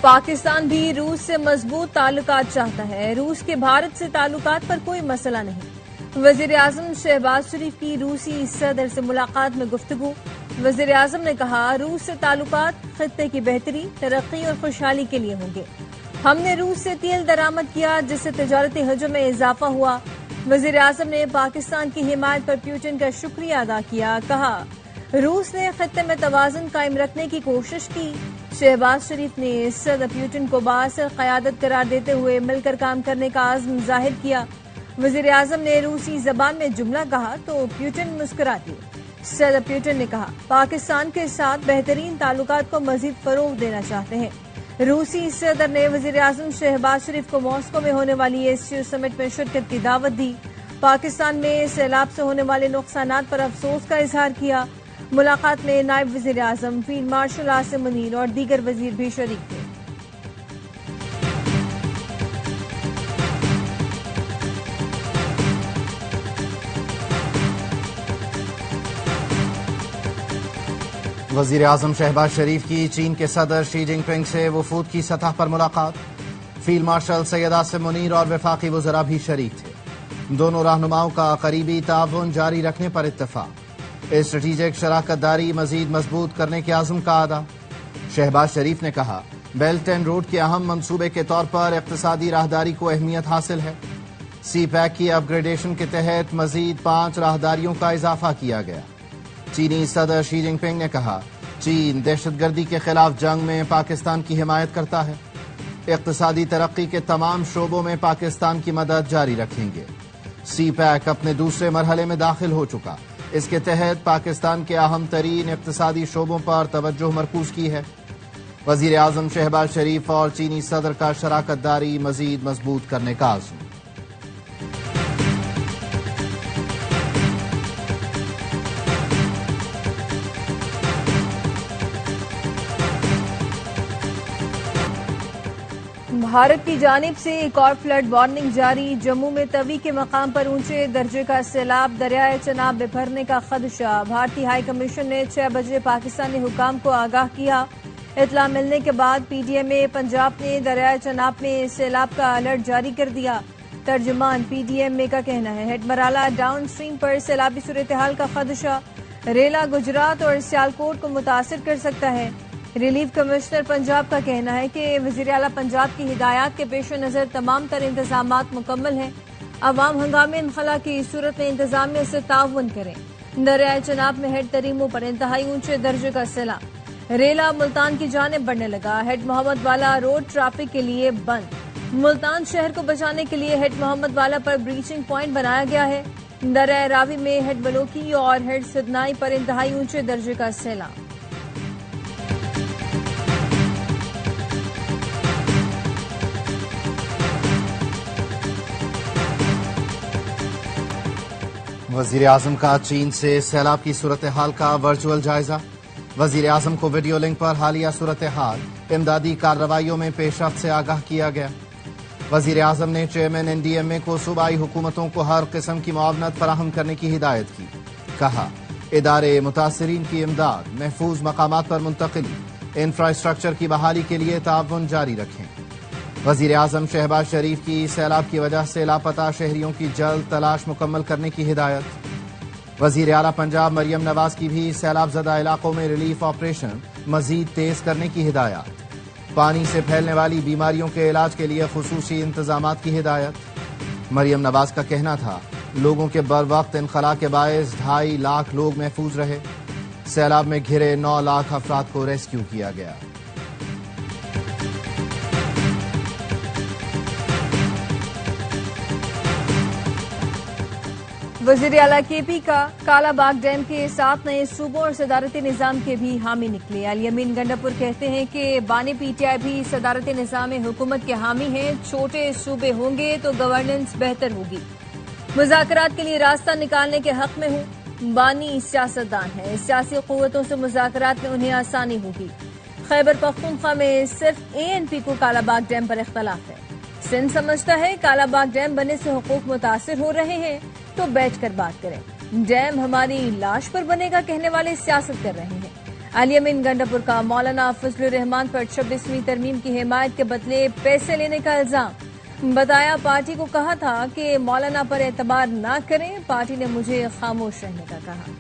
پاکستان بھی روس سے مضبوط تعلقات چاہتا ہے. روس کے بھارت سے تعلقات پر کوئی مسئلہ نہیں. وزیر اعظم شہباز شریف کی روسی صدر سے ملاقات میں گفتگو. وزیر اعظم نے کہا روس سے تعلقات خطے کی بہتری، ترقی اور خوشحالی کے لیے ہوں گے. ہم نے روس سے تیل درآمد کیا جس سے تجارتی حجم میں اضافہ ہوا. وزیر اعظم نے پاکستان کی حمایت پر پیوٹن کا شکریہ ادا کیا. کہا روس نے خطے میں توازن قائم رکھنے کی کوشش کی. شہباز شریف نے صدر پیوٹن کو بااثر قیادت قرار دیتے ہوئے مل کر کام کرنے کا عزم ظاہر کیا. وزیر اعظم نے روسی زبان میں جملہ کہا تو پیوٹن مسکرا دیے. صدر پیوٹن نے کہا پاکستان کے ساتھ بہترین تعلقات کو مزید فروغ دینا چاہتے ہیں. روسی صدر نے وزیر اعظم شہباز شریف کو ماسکو میں ہونے والی ایشیا سمٹ میں شرکت کی دعوت دی. پاکستان میں سیلاب سے ہونے والے نقصانات پر افسوس کا اظہار کیا. ملاقات میں نائب وزیر اعظم فیلڈ مارشل عاصم منیر اور دیگر وزیر بھی شریک تھے. وزیر اعظم شہباز شریف کی چین کے صدر شی جن پنگ سے وفود کی سطح پر ملاقات. فیلڈ مارشل سید عاصم منیر اور وفاقی وزراء بھی شریک تھے. دونوں رہنماؤں کا قریبی تعاون جاری رکھنے پر اتفاق. اسٹریٹجک شراکت داری مزید مضبوط کرنے کے عزم کا اعادہ. شہباز شریف نے کہا بیلٹ اینڈ روڈ کے اہم منصوبے کے طور پر اقتصادی راہداری کو اہمیت حاصل ہے. سی پیک کی اپ گریڈیشن کے تحت مزید 5 راہداریوں کا اضافہ کیا گیا. چینی صدر شی جن پنگ نے کہا چین دہشت گردی کے خلاف جنگ میں پاکستان کی حمایت کرتا ہے. اقتصادی ترقی کے تمام شعبوں میں پاکستان کی مدد جاری رکھیں گے. سی پیک اپنے دوسرے مرحلے میں داخل ہو چکا. اس کے تحت پاکستان کے اہم ترین اقتصادی شعبوں پر توجہ مرکوز کی ہے. وزیر اعظم شہباز شریف اور چینی صدر کا شراکت داری مزید مضبوط کرنے کا عزم. بھارت کی جانب سے ایک اور فلڈ وارننگ جاری. جموں میں توی کے مقام پر اونچے درجے کا سیلاب، دریائے چناب میں بھرنے کا خدشہ. بھارتی ہائی کمیشن نے 6 بجے پاکستانی حکام کو آگاہ کیا. اطلاع ملنے کے بعد پی ڈی ایم اے پنجاب نے دریائے چناب میں سیلاب کا الرٹ جاری کر دیا. ترجمان پی ڈی ایم اے کا کہنا ہے ہیڈ مرالہ ڈاؤن سٹریم پر سیلابی صورتحال کا خدشہ ریلا، گجرات اور سیالکوٹ کو متاثر کر سکتا ہے. ریلیف کمشنر پنجاب کا کہنا ہے کہ وزیر اعلیٰ پنجاب کی ہدایات کے پیش نظر تمام تر انتظامات مکمل ہیں. عوام ہنگامی انخلا کی صورت میں انتظامیہ سے تعاون کریں. دریائے چناب میں ہیڈ تریموں پر انتہائی اونچے درجے کا سیلاب. ریلا ملتان کی جانب بڑھنے لگا. ہیڈ محمد والا روڈ ٹریفک کے لیے بند. ملتان شہر کو بچانے کے لیے ہیڈ محمد والا پر بریچنگ پوائنٹ بنایا گیا ہے. دریائے راوی میں ہیڈ بلوکی اور ہیڈ سدنائی پر انتہائی اونچے درجے کا سیلاب. وزیر اعظم کا چین سے سیلاب کی صورتحال کا ورچوئل جائزہ. وزیر اعظم کو ویڈیو لنک پر حالیہ صورتحال، امدادی کارروائیوں میں پیش رفت سے آگاہ کیا گیا. وزیر اعظم نے چیئرمین این ڈی ایم اے کو صوبائی حکومتوں کو ہر قسم کی معاونت فراہم کرنے کی ہدایت کی. کہا ادارے متاثرین کی امداد، محفوظ مقامات پر منتقلی، انفراسٹرکچر کی بحالی کے لیے تعاون جاری رکھیں. وزیر اعظم شہباز شریف کی سیلاب کی وجہ سے لاپتہ شہریوں کی جلد تلاش مکمل کرنے کی ہدایت. وزیر اعلیٰ پنجاب مریم نواز کی بھی سیلاب زدہ علاقوں میں ریلیف آپریشن مزید تیز کرنے کی ہدایات. پانی سے پھیلنے والی بیماریوں کے علاج کے لیے خصوصی انتظامات کی ہدایت. مریم نواز کا کہنا تھا لوگوں کے بروقت انخلا کے باعث 2.5 لاکھ لوگ محفوظ رہے. سیلاب میں گھرے 9 لاکھ افراد کو ریسکیو کیا گیا. وزیر اعلیٰ کے پی کا کالا باغ ڈیم کے 7 نئے صوبوں اور صدارتی نظام کے بھی حامی نکلے. الیمین گنڈاپور کہتے ہیں کہ بانی پی ٹی آئی بھی صدارتی نظام حکومت کے حامی ہیں. چھوٹے صوبے ہوں گے تو گورننس بہتر ہوگی. مذاکرات کے لیے راستہ نکالنے کے حق میں ہوں. بانی سیاستدان ہے، سیاسی قوتوں سے مذاکرات میں انہیں آسانی ہوگی. خیبر پختونخوا میں صرف اے این پی کو کالا باغ ڈیم پر اختلاف ہے. سندھ سمجھتا ہے کالا باغ ڈیم بننے سے حقوق متاثر ہو رہے ہیں تو بیٹھ کر بات کریں. ڈیم ہماری لاش پر بنے گا کہنے والے سیاست کر رہے ہیں. علی امین گنڈاپور کا مولانا فضل الرحمان پر 26ویں ترمیم کی حمایت کے بدلے پیسے لینے کا الزام، بتایا پارٹی کو کہا تھا کہ مولانا پر اعتبار نہ کریں، پارٹی نے مجھے خاموش رہنے کا کہا۔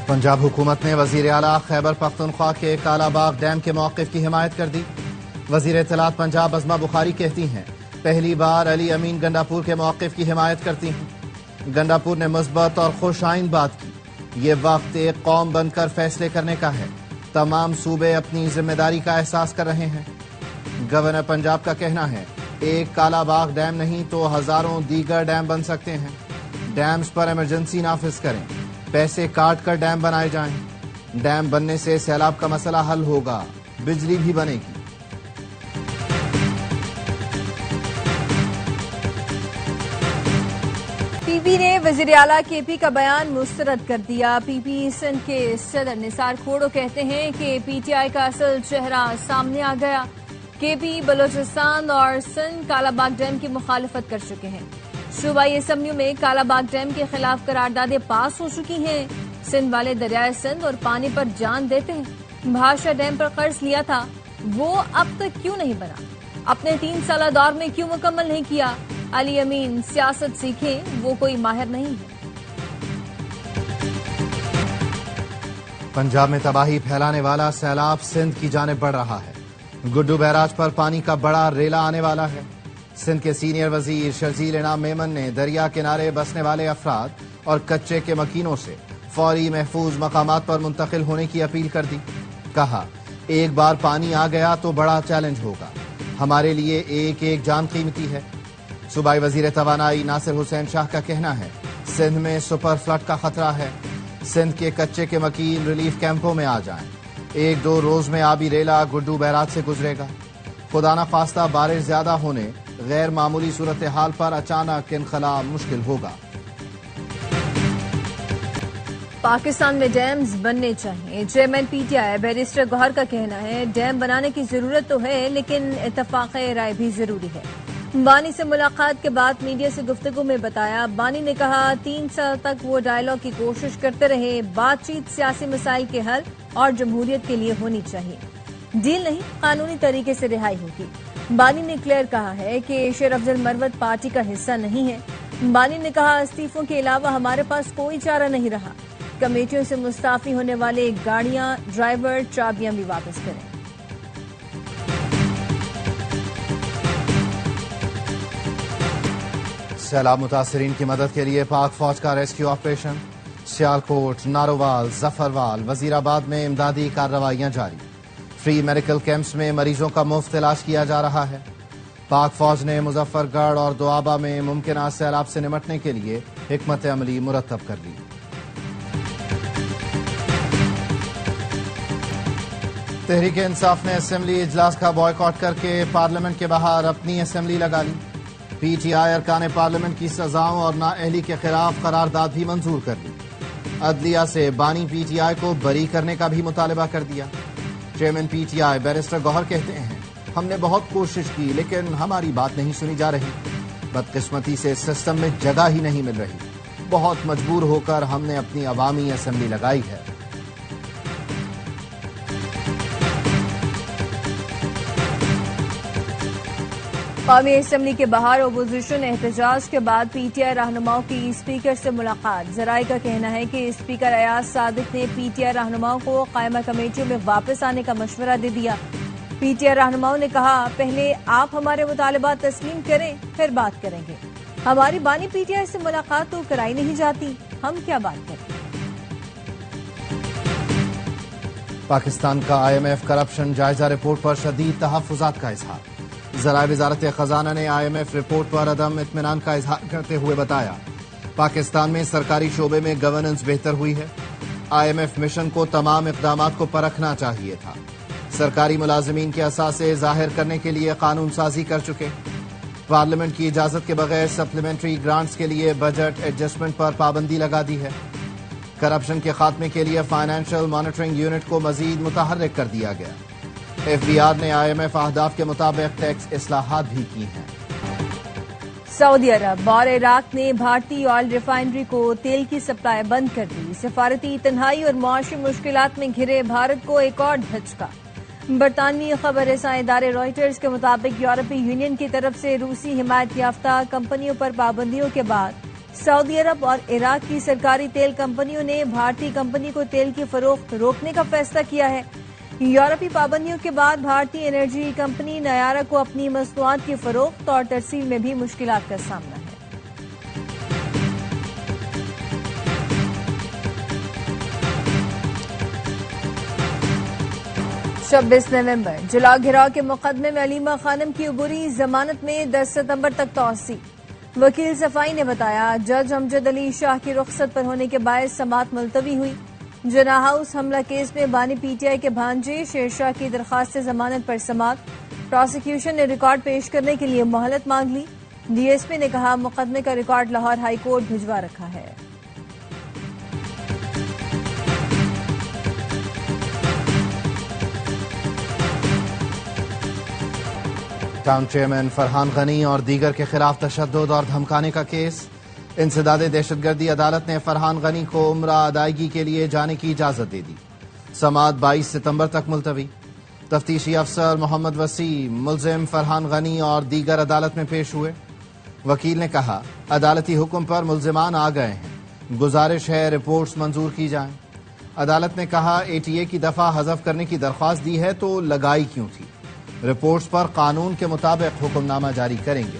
پنجاب حکومت نے وزیر اعلیٰ خیبر پختونخوا کے کالا باغ ڈیم کے موقف کی حمایت کر دی۔ وزیر اطلاعات پنجاب عظمہ بخاری کہتی ہیں، پہلی بار علی امین گنڈاپور کے موقف کی حمایت کرتی ہوں۔ گنڈاپور نے مثبت اور خوش آئند بات کی، یہ وقت ایک قوم بن کر فیصلے کرنے کا ہے، تمام صوبے اپنی ذمہ داری کا احساس کر رہے ہیں۔ گورنر پنجاب کا کہنا ہے، ایک کالا باغ ڈیم نہیں تو ہزاروں دیگر ڈیم بن سکتے ہیں۔ ڈیمز پر ایمرجنسی نافذ کریں، پیسے کاٹ کر ڈیم بنائے جائیں۔ ڈیم بننے سے سیلاب کا مسئلہ حل ہوگا، بجلی بھی بنے گی۔ پی پی نے وزیر اعلیٰ کے پی کا بیان مسترد کر دیا۔ پی پی سندھ کے صدر نثار کھوڑو کہتے ہیں کہ پی ٹی آئی کا اصل چہرہ سامنے آ گیا۔ کے پی بلوچستان اور سندھ کالا باغ ڈیم کی مخالفت کر چکے ہیں۔ صوبائی اسمبلیوں میں کالا باغ ڈیم کے خلاف قراردادیں پاس ہو چکی ہیں۔ سندھ والے دریائے سندھ اور پانی پر جان دیتے ہیں۔ بھاشا ڈیم پر قرض لیا تھا، وہ اب تک کیوں نہیں بنا؟ اپنے 3 سالہ دور میں کیوں مکمل نہیں کیا؟ علی امین سیاست سیکھیں، وہ کوئی ماہر نہیں ہے۔ پنجاب میں تباہی پھیلانے والا سیلاب سندھ کی جانب بڑھ رہا ہے۔ گڈو بیراج پر پانی کا بڑا ریلا آنے والا ہے۔ سندھ کے سینئر وزیر شرجیل انعام میمن نے دریا کنارے بسنے والے افراد اور کچے کے مکینوں سے فوری محفوظ مقامات پر منتقل ہونے کی اپیل کر دی۔ کہا، ایک بار پانی آ گیا تو بڑا چیلنج ہوگا، ہمارے لیے ایک ایک جان قیمتی ہے۔ صوبائی وزیر توانائی ناصر حسین شاہ کا کہنا ہے، سندھ میں سپر فلڈ کا خطرہ ہے، سندھ کے کچے کے مکین ریلیف کیمپوں میں آ جائیں۔ 1-2 روز میں آبی ریلا گڈو بیراج سے گزرے گا۔ خدا نخواستہ بارش زیادہ ہونے، غیر معمولی صورتحال پر اچانک انخلا مشکل ہوگا۔ پاکستان میں ڈیمز بننے چاہیے۔ Chairman P T I barrister Gohar کا کہنا ہے، ڈیم بنانے کی ضرورت تو ہے لیکن اتفاق رائے بھی ضروری ہے۔ بانی سے ملاقات کے بعد میڈیا سے گفتگو میں بتایا، بانی نے کہا 3 سال تک وہ ڈائیلاگ کی کوشش کرتے رہے، بات چیت سیاسی مسائل کے حل اور جمہوریت کے لیے ہونی چاہیے، ڈیل نہیں قانونی طریقے سے رہائی ہوگی۔ بانی نے کلیئر کہا ہے کہ شیر افضل مروت پارٹی کا حصہ نہیں ہے۔ بانی نے کہا، استعفوں کے علاوہ ہمارے پاس کوئی چارہ نہیں رہا، کمیٹیوں سے مستعفی ہونے والے گاڑیاں، ڈرائیور، چابیاں بھی واپس کریں۔ سیلاب متاثرین کی مدد کے لیے پاک فوج کا ریسکیو آپریشن۔ سیالکوٹ، ناروال، ظفروال، وزیر آباد میں امدادی کارروائیاں جاری۔ فری میڈیکل کیمپس میں مریضوں کا مفت علاج کیا جا رہا ہے۔ پاک فوج نے مظفر گڑھ اور دوابہ میں ممکنہ سیلاب سے نمٹنے کے لیے حکمت عملی مرتب کر لی۔ تحریک انصاف نے اسمبلی اجلاس کا بائیکاٹ کر کے پارلیمنٹ کے باہر اپنی اسمبلی لگا لی۔ پی ٹی آئی ارکان پارلیمنٹ کی سزاؤں اور نااہلی کے خلاف قرارداد بھی منظور کر لی۔ عدلیہ سے بانی پی ٹی آئی کو بری کرنے کا بھی مطالبہ کر دیا۔ Chairman P T I barrister Gohar کہتے ہیں، ہم نے بہت کوشش کی لیکن ہماری بات نہیں سنی جا رہی، بدقسمتی سے سسٹم میں جگہ ہی نہیں مل رہی، بہت مجبور ہو کر ہم نے اپنی عوامی اسمبلی لگائی ہے۔ قومی اسمبلی کے باہر اپوزیشن احتجاج کے بعد پی ٹی آئی رہنماؤں کی اسپیکر سے ملاقات۔ ذرائع کا کہنا ہے کہ اسپیکر ایاز صادق نے پی ٹی آئی رہنماؤں کو قائمہ کمیٹیوں میں واپس آنے کا مشورہ دے دیا۔ پی ٹی آئی رہنماؤں نے کہا، پہلے آپ ہمارے مطالبات تسلیم کریں پھر بات کریں گے، ہماری بانی پی ٹی آئی سے ملاقات تو کرائی نہیں جاتی، ہم کیا بات کریں۔ پاکستان کا آئی ایم ایف کرپشن جائزہ رپورٹ پر شدید تحفظات کا اظہار۔ ذرائع وزارت خزانہ نے آئی ایم ایف رپورٹ پر عدم اطمینان کا اظہار کرتے ہوئے بتایا، پاکستان میں سرکاری شعبے میں گورننس بہتر ہوئی ہے۔ آئی ایم ایف مشن کو تمام اقدامات کو پرکھنا چاہیے تھا۔ سرکاری ملازمین کے اثاثے ظاہر کرنے کے لیے قانون سازی کر چکے۔ پارلیمنٹ کی اجازت کے بغیر سپلیمنٹری گرانٹس کے لیے بجٹ ایڈجسٹمنٹ پر پابندی لگا دی ہے۔ کرپشن کے خاتمے کے لیے فائنینشل مانیٹرنگ یونٹ کو مزید متحرک کر دیا گیا۔ FBR نے IMF اہداف کے مطابق ٹیکس اصلاحات بھی کی ہیں۔ سعودی عرب اور عراق نے بھارتی آئل ریفائنری کو تیل کی سپلائی بند کر دی۔ سفارتی تنہائی اور معاشی مشکلات میں گھرے بھارت کو ایک اور دھچکا۔ برطانوی خبر رساں ادارے رائٹرز کے مطابق یورپی یونین کی طرف سے روسی حمایت یافتہ کمپنیوں پر پابندیوں کے بعد سعودی عرب اور عراق کی سرکاری تیل کمپنیوں نے بھارتی کمپنی کو تیل کی فروخت روکنے کا فیصلہ کیا ہے۔ یورپی پابندیوں کے بعد بھارتی انرجی کمپنی نیارا کو اپنی مصنوعات کی فروخت اور ترسیل میں بھی مشکلات کا سامنا ہے۔ 26 نومبر جلا گھراؤ کے مقدمے میں علیمہ خانم کی عبوری ضمانت میں 10 ستمبر تک توسیع۔ وکیل صفائی نے بتایا جج امجد علی شاہ کی رخصت پر ہونے کے باعث سماعت ملتوی ہوئی۔ جنا ہاؤس حملہ کیس میں بانی PTI کے بھانجے شیر شاہ کی درخواست ضمانت پر سماعت۔ پروسیکیوشن نے ریکارڈ پیش کرنے کے لیے مہلت مانگ لی۔ DSP نے کہا مقدمے کا ریکارڈ لاہور ہائی کورٹ بھجوا رکھا ہے۔ ٹاؤن چیئرمین فرحان غنی اور دیگر کے خلاف تشدد اور دھمکانے کا کیس۔ انسداد دہشت گردی عدالت نے فرحان غنی کو عمرہ ادائیگی کے لیے جانے کی اجازت دے دی۔ سماعت 22 ستمبر تک ملتوی۔ تفتیشی افسر محمد وسیم ملزم فرحان غنی اور دیگر عدالت میں پیش ہوئے۔ وکیل نے کہا عدالتی حکم پر ملزمان آ گئے ہیں، گزارش ہے رپورٹس منظور کی جائیں۔ عدالت نے کہا ATA کی دفعہ حذف کرنے کی درخواست دی ہے تو لگائی کیوں تھی؟ رپورٹس پر قانون کے مطابق حکم نامہ جاری کریں گے۔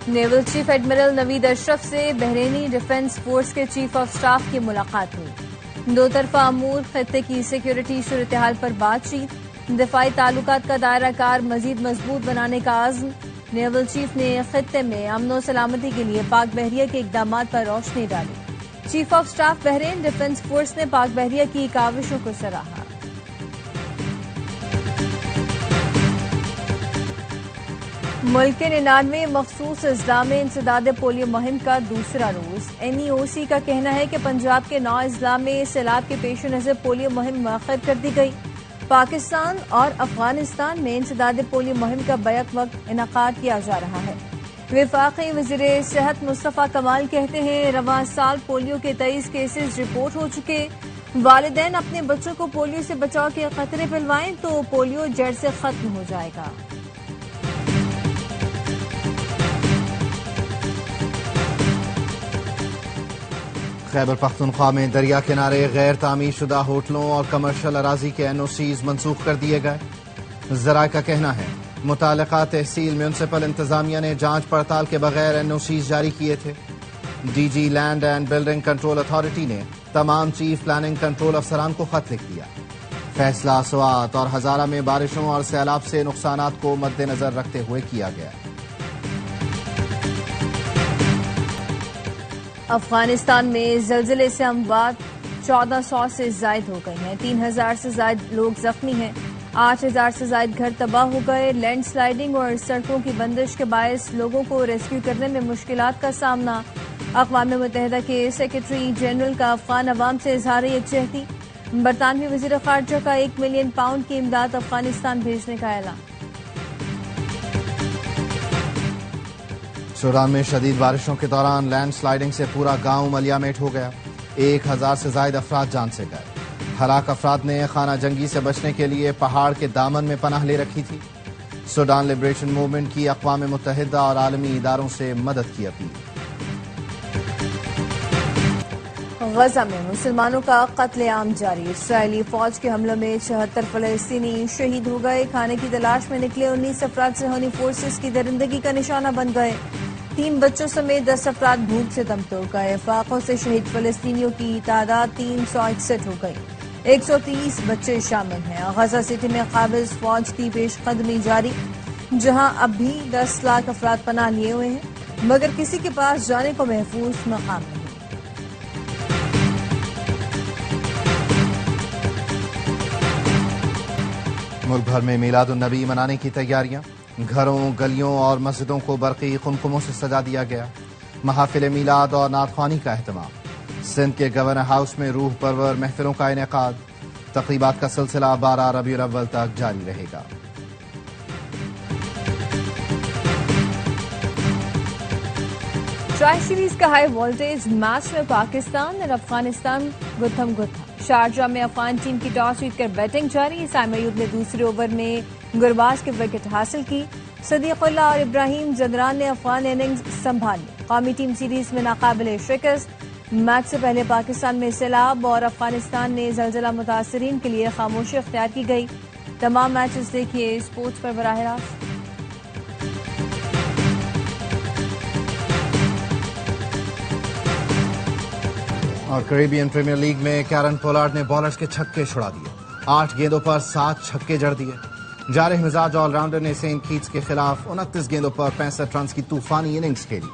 نیول چیف ایڈمرل نوید اشرف سے بحرینی ڈیفنس فورس کے چیف آف سٹاف کی ملاقات ہوئی۔ دو طرفہ امور، خطے کی سیکیورٹی صورتحال پر بات چیت، دفاعی تعلقات کا دائرہ کار مزید مضبوط بنانے کا عزم۔ نیول چیف نے خطے میں امن و سلامتی کے لیے پاک بحریہ کے اقدامات پر روشنی ڈالی۔ Chief of staff Bahrain defence force نے پاک بحریہ کی کاوشوں کو سراہا۔ ملک کے 99 مخصوص اضلاع میں انسداد پولیو مہم کا دوسرا روز۔ NEOC کا کہنا ہے کہ پنجاب کے 9 اضلاع میں سیلاب کے پیش نظر پولیو مہم مؤخر کر دی گئی۔ پاکستان اور افغانستان میں انسداد پولیو مہم کا بیک وقت انعقاد کیا جا رہا ہے۔ وفاقی وزیر صحت مصطفیٰ کمال کہتے ہیں رواں سال پولیو کے 23 کیسز رپورٹ ہو چکے۔ والدین اپنے بچوں کو پولیو سے بچاؤ کے قطرے پلوائیں تو پولیو جڑ سے ختم ہو جائے گا۔ خیبر پختونخوا میں دریا کنارے غیر تعمیر شدہ ہوٹلوں اور کمرشل اراضی کے NOCs منسوخ کر دیے گئے۔ ذرائع کا کہنا ہے متعلقہ تحصیل میونسپل انتظامیہ نے جانچ پڑتال کے بغیر NOCs جاری کیے تھے۔ DG land and building control authority نے تمام چیف پلاننگ کنٹرول افسران کو خط لکھ دیا۔ فیصلہ سوات اور ہزارہ میں بارشوں اور سیلاب سے نقصانات کو مد نظر رکھتے ہوئے کیا گیا۔ افغانستان میں زلزلے سے اموات 1400 سے زائد ہو گئی ہیں، 3000 سے زائد لوگ زخمی ہیں، 8000 سے زائد گھر تباہ ہو گئے۔ لینڈ سلائیڈنگ اور سڑکوں کی بندش کے باعث لوگوں کو ریسکیو کرنے میں مشکلات کا سامنا۔ اقوام متحدہ کے سیکرٹری جنرل کا افغان عوام سے اظہار یکجہتی۔ برطانوی وزیر خارجہ کا 1 ملین پاؤنڈ کی امداد افغانستان بھیجنے کا اعلان۔ سوڈان میں شدید بارشوں کے دوران لینڈ سلائیڈنگ سے پورا گاؤں ملیامیٹ ہو گیا، 1000 سے زائد افراد جان سے گئے۔ ہلاک افراد نے خانہ جنگی سے بچنے کے لیے پہاڑ کے دامن میں پناہ لے رکھی تھی۔ سوڈان لبریشن موومنٹ کی اقوام متحدہ اور عالمی اداروں سے مدد کی اپیل۔ غزہ میں مسلمانوں کا قتل عام جاری، اسرائیلی فوج کے حملوں میں 76 فلسطینی شہید ہو گئے۔ کھانے کی تلاش میں نکلے 19 افراد صہیونی فورسز کی درندگی کا نشانہ بن گئے، 3 بچوں سمیت 10 افراد بھوک سے دم توڑ گئے۔ فاقوں سے شہید فلسطینیوں کی تعداد 361 ہو گئی، 130 بچے شامل ہیں۔ غزہ سٹی میں قابض فوج کی پیش قدمی جاری، جہاں اب بھی 10 لاکھ افراد پناہ لیے ہوئے ہیں، مگر کسی کے پاس جانے کو محفوظ مقام نہیں۔ ملک بھر میں میلاد النبی منانے کی تیاریاں، گھروں، گلیوں اور مسجدوں کو برقی قمقموں سے سجا دیا گیا۔ محافل میلاد اور نعت خوانی کا اہتمام۔ سندھ کے گورنر ہاؤس میں روح پرور محفلوں کا انعقاد۔ تقریبات کا سلسلہ 12 ربیع الاول تک جاری رہے گا۔ ٹرائی سیریز کا ہائی وولٹیج میچ میں پاکستان اور افغانستان گتھم گتھا۔ شارجہ میں افغان ٹیم کی ٹاس جیت کر بیٹنگ جاری۔ سائم ایوب نے دوسرے اوور میں گرباز کی وکٹ حاصل کی۔ صدیق اللہ اور ابراہیم زدران نے افغان اننگز سنبھالی۔ قومی ٹیم سیریز میں ناقابل شکست۔ میچ سے پہلے پاکستان میں سیلاب اور افغانستان نے زلزلہ متاثرین کے لیے خاموشی اختیار کی گئی۔ تمام میچز دیکھیے اسپورٹس پر براہ راست۔ اور کریبین پریمیئر لیگ میں کیرن پولارڈ نے بالرز کے چھکے چھڑا دیے۔ 8 گیندوں پر 7 چھکے جڑ دیے۔ جارح مزاج آل راؤنڈر نے سینٹ کیٹس کے خلاف 29 گیندوں پر 65 رنز کی طوفانی اننگز کھیلی۔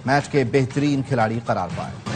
میچ کے بہترین کھلاڑی قرار پائے۔